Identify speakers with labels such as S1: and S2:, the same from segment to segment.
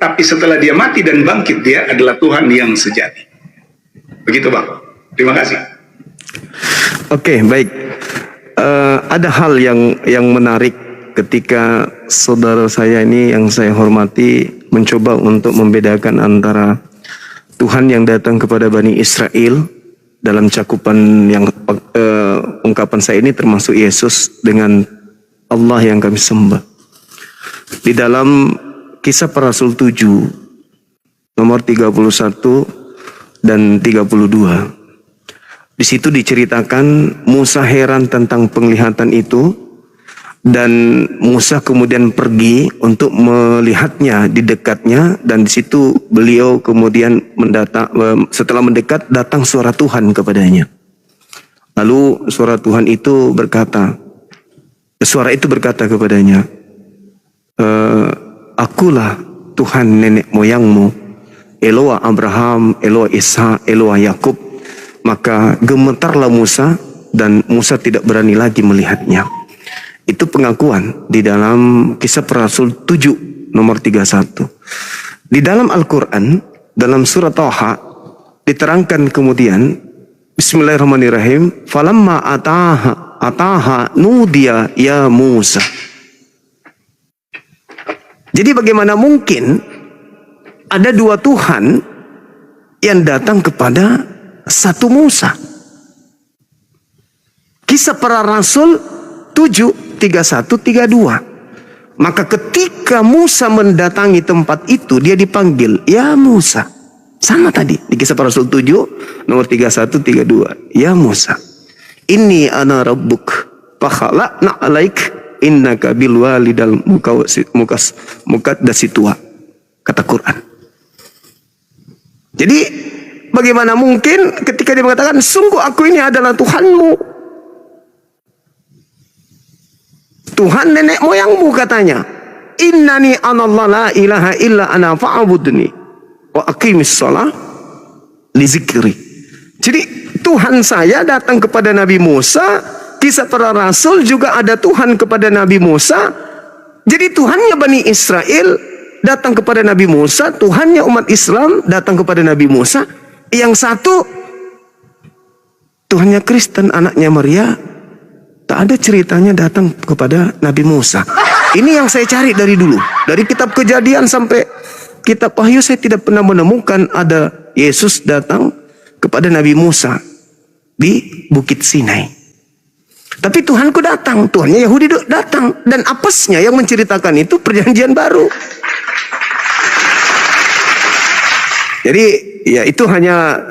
S1: tapi setelah dia mati dan bangkit, dia adalah Tuhan yang sejati. Begitu Bang. Terima kasih.
S2: Oke, baik. Ada hal yang menarik ketika saudara saya ini yang saya hormati mencoba untuk membedakan antara Tuhan yang datang kepada Bani Israel dalam cakupan yang ungkapan saya ini termasuk Yesus dengan Allah yang kami sembah. Di dalam Kisah Para Rasul 7 nomor 31 dan 32. Di situ diceritakan Musa heran tentang penglihatan itu dan Musa kemudian pergi untuk melihatnya di dekatnya, dan di situ beliau kemudian setelah mendekat datang suara Tuhan kepadanya. Lalu suara itu berkata kepadanya, akulah Tuhan nenek moyangmu, Eloa Abraham, Eloa Ishak, Eloa Yakub. Maka gemetarlah Musa dan Musa tidak berani lagi melihatnya. Itu pengakuan di dalam Kisah Para Rasul 7 nomor 31. Di dalam Al-Quran, dalam surat Thaha diterangkan kemudian, Bismillahirrahmanirrahim, falamma ataha nudiya ya Musa. Jadi bagaimana mungkin ada dua Tuhan yang datang kepada satu Musa? Kisah Para Rasul 7, 31, 32. Maka ketika Musa mendatangi tempat itu, dia dipanggil, ya Musa. Sama tadi di Kisah Para Rasul 7 nomor 31, 32. Ya Musa, inni ana rabbuk fakhala'na alaik innaka bil walidal muqaddasitua, kata Quran. Jadi bagaimana mungkin ketika dia mengatakan, sungguh aku ini adalah Tuhanmu, Tuhan nenek moyangmu, katanya. Innani anallah la ilaha illa ana fa'budni wa aqimis shalah li zikri. Jadi Tuhan saya datang kepada Nabi Musa. Kisah Para Rasul juga ada Tuhan kepada Nabi Musa. Jadi Tuhannya Bani Israel datang kepada Nabi Musa, Tuhannya umat Islam datang kepada Nabi Musa. Yang satu Tuhannya Kristen, anaknya Maria, tak ada ceritanya datang kepada Nabi Musa. Ini yang saya cari dari dulu. Dari kitab Kejadian sampai kitab Wahyu, saya tidak pernah menemukan ada Yesus datang kepada Nabi Musa di Bukit Sinai. Tapi Tuhanku datang, Tuhannya Yahudi datang. Dan apesnya yang menceritakan itu Perjanjian Baru. Jadi ya itu hanya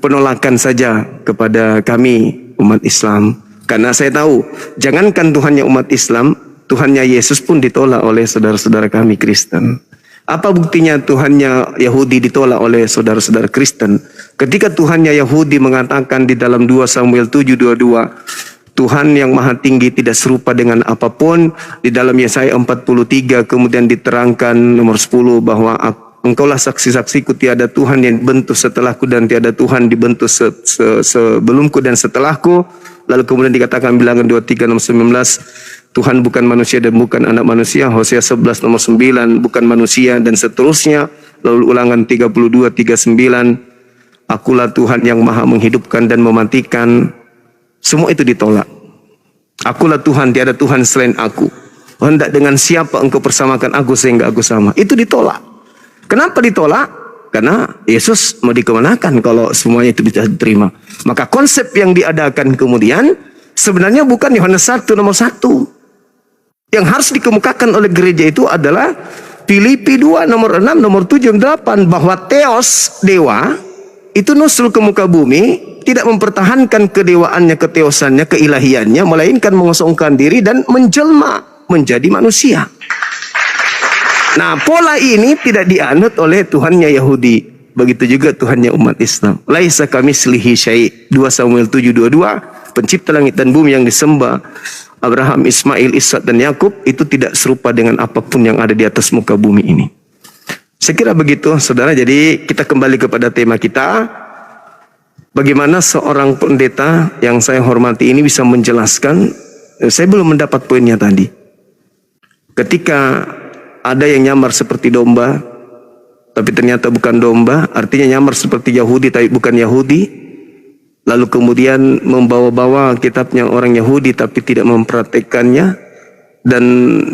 S2: penolakan saja kepada kami umat Islam. Karena saya tahu, jangankan Tuhannya umat Islam, Tuhannya Yesus pun ditolak oleh saudara-saudara kami Kristen. Apa buktinya Tuhannya Yahudi ditolak oleh saudara-saudara Kristen? Ketika Tuhannya Yahudi mengatakan di dalam 2 Samuel 7:22, Tuhan yang maha tinggi tidak serupa dengan apapun. Di dalam Yesaya 43 kemudian diterangkan nomor 10 bahwa engkaulah saksi-saksiku, tiada Tuhan yang dibentuk setelahku dan tiada Tuhan dibentuk sebelumku dan setelahku. Lalu kemudian dikatakan bilangan 23 nomor 19, Tuhan bukan manusia dan bukan anak manusia. Hosea 11 nomor 9, bukan manusia, dan seterusnya. Lalu ulangan 32:39, akulah Tuhan yang maha menghidupkan dan mematikan. Semua itu ditolak. Akulah Tuhan, tiada Tuhan selain aku. Hendak dengan siapa engkau persamakan aku sehingga aku sama. Itu ditolak. Kenapa ditolak? Karena Yesus mau dikemanakan kalau semuanya itu bisa diterima. Maka konsep yang diadakan kemudian sebenarnya bukan Yohanes 1 nomor 1. Yang harus dikemukakan oleh gereja itu adalah Filipi 2 nomor 6, nomor 7, 8. Bahwa Theos, dewa, itu nusul ke muka bumi, tidak mempertahankan kedewaannya, keteosannya, keilahiannya, melainkan mengosongkan diri dan menjelma menjadi manusia. Nah, pola ini tidak dianut oleh Tuhannya Yahudi. Begitu juga Tuhannya umat Islam. Laisa kamitslihi syai'. 2 Samuel 7:22, pencipta langit dan bumi yang disembah Abraham, Ismail, Ishak dan Yakub itu tidak serupa dengan apapun yang ada di atas muka bumi ini. Saya kira begitu, saudara. Jadi kita kembali kepada tema kita. Bagaimana seorang pendeta yang saya hormati ini bisa menjelaskan, saya belum mendapat poinnya tadi. Ketika ada yang nyamar seperti domba, tapi ternyata bukan domba, artinya nyamar seperti Yahudi, tapi bukan Yahudi. Lalu kemudian membawa-bawa kitabnya orang Yahudi, tapi tidak mempraktekannya. Dan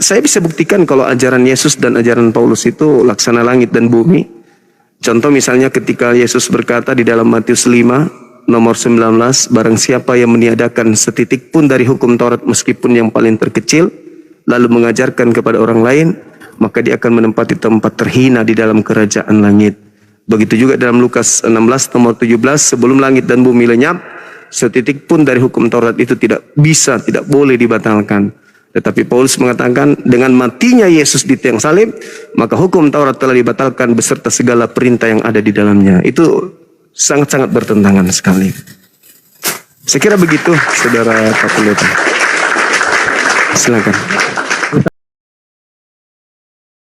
S2: saya bisa buktikan kalau ajaran Yesus dan ajaran Paulus itu laksana langit dan bumi. Contoh misalnya ketika Yesus berkata di dalam Matius 5, nomor 19, barang siapa yang meniadakan setitik pun dari hukum Taurat meskipun yang paling terkecil, lalu mengajarkan kepada orang lain, maka dia akan menempati tempat terhina di dalam kerajaan langit. Begitu juga dalam Lukas 16 nomor 17, sebelum langit dan bumi lenyap, setitik pun dari hukum Taurat itu tidak boleh dibatalkan. Tetapi Paulus mengatakan dengan matinya Yesus di tiang salib, maka hukum Taurat telah dibatalkan beserta segala perintah yang ada di dalamnya. Itu sangat-sangat bertentangan sekali. Saya kira begitu, Saudara Pak Pendeta. Silakan.